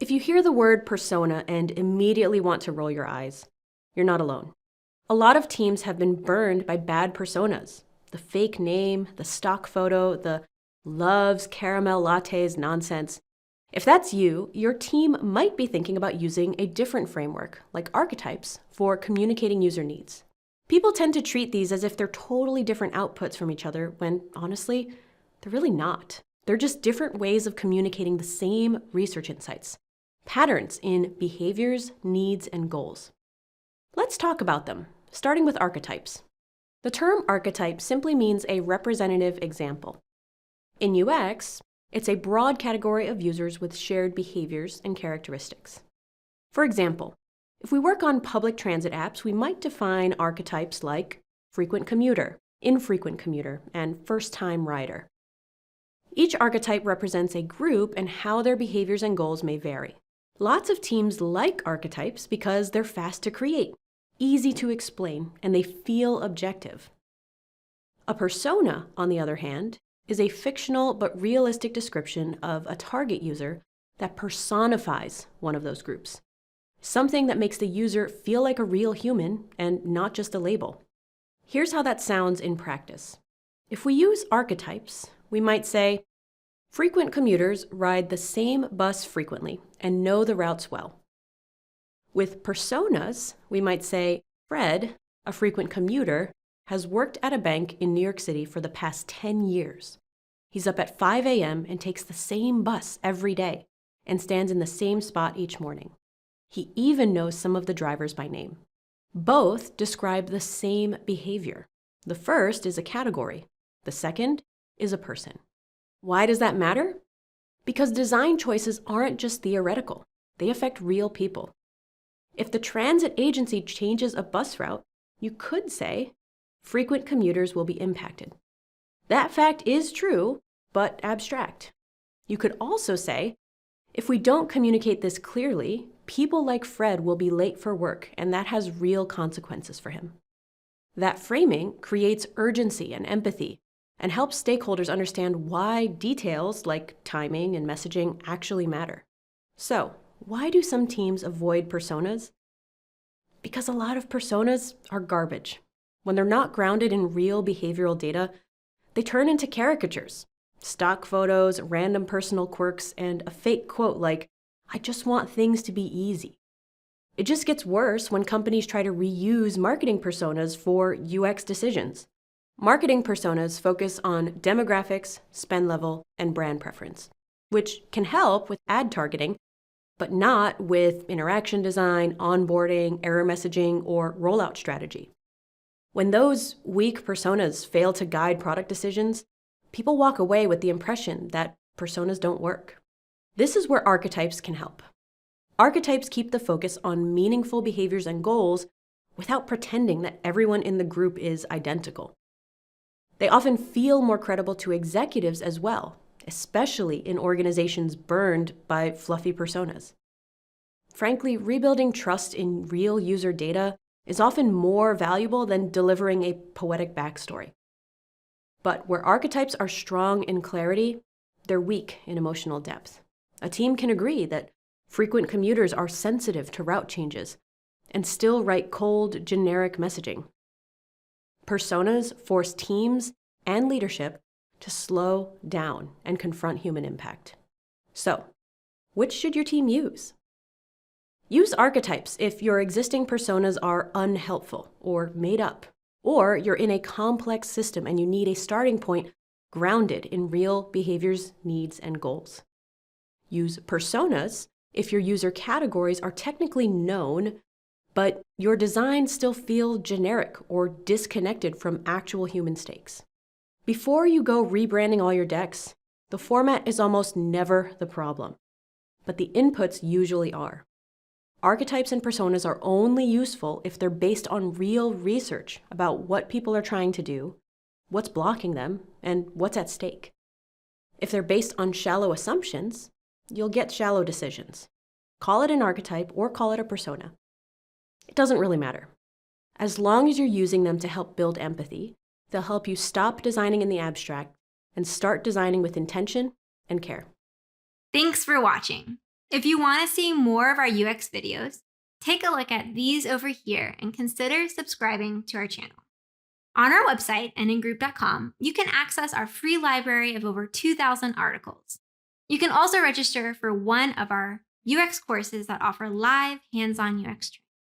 If you hear the word persona and immediately want to roll your eyes, you're not alone. A lot of teams have been burned by bad personas. The fake name, the stock photo, the loves caramel lattes nonsense. If that's you, your team might be thinking about using a different framework, like archetypes, for communicating user needs. People tend to treat these as if they're totally different outputs from each other, when honestly, they're really not. They're just different ways of communicating the same research insights, patterns in behaviors, needs, and goals. Let's talk about them, starting with archetypes. The term archetype simply means a representative example. In UX, it's a broad category of users with shared behaviors and characteristics. For example, if we work on public transit apps, we might define archetypes like frequent commuter, infrequent commuter, and first-time rider. Each archetype represents a group and how their behaviors and goals may vary. Lots of teams like archetypes because they're fast to create, easy to explain, and they feel objective. A persona, on the other hand, is a fictional but realistic description of a target user that personifies one of those groups. Something that makes the user feel like a real human and not just a label. Here's how that sounds in practice. If we use archetypes, we might say, frequent commuters ride the same bus frequently and know the routes well. With personas, we might say, Fred, a frequent commuter, has worked at a bank in New York City for the past 10 years. He's up at 5 a.m. and takes the same bus every day and stands in the same spot each morning. He even knows some of the drivers by name. Both describe the same behavior. The first is a category. The second is a person. Why does that matter? Because design choices aren't just theoretical. They affect real people. If the transit agency changes a bus route, you could say, frequent commuters will be impacted. That fact is true, but abstract. You could also say, if we don't communicate this clearly, people like Fred will be late for work, and that has real consequences for him. That framing creates urgency and empathy and helps stakeholders understand why details like timing and messaging actually matter. So, why do some teams avoid personas? Because a lot of personas are garbage. When they're not grounded in real behavioral data, they turn into caricatures, stock photos, random personal quirks, and a fake quote like, "I just want things to be easy." It just gets worse when companies try to reuse marketing personas for UX decisions. Marketing personas focus on demographics, spend level, and brand preference, which can help with ad targeting, but not with interaction design, onboarding, error messaging, or rollout strategy. When those weak personas fail to guide product decisions, people walk away with the impression that personas don't work. This is where archetypes can help. Archetypes keep the focus on meaningful behaviors and goals without pretending that everyone in the group is identical. They often feel more credible to executives as well, especially in organizations burned by fluffy personas. Frankly, rebuilding trust in real user data is often more valuable than delivering a poetic backstory. But where archetypes are strong in clarity, they're weak in emotional depth. A team can agree that frequent commuters are sensitive to route changes and still write cold, generic messaging. Personas force teams and leadership to slow down and confront human impact. So, which should your team use? Use archetypes if your existing personas are unhelpful or made up, or you're in a complex system and you need a starting point grounded in real behaviors, needs, and goals. Use personas if your user categories are technically known, but your designs still feel generic or disconnected from actual human stakes. Before you go rebranding all your decks, the format is almost never the problem, but the inputs usually are. Archetypes and personas are only useful if they're based on real research about what people are trying to do, what's blocking them, and what's at stake. If they're based on shallow assumptions, you'll get shallow decisions. Call it an archetype or call it a persona. It doesn't really matter. As long as you're using them to help build empathy, they'll help you stop designing in the abstract and start designing with intention and care. Thanks for watching. If you want to see more of our UX videos, take a look at these over here and consider subscribing to our channel. On our website and in group.com, you can access our free library of over 2,000 articles. You can also register for one of our UX courses that offer live hands-on UX training.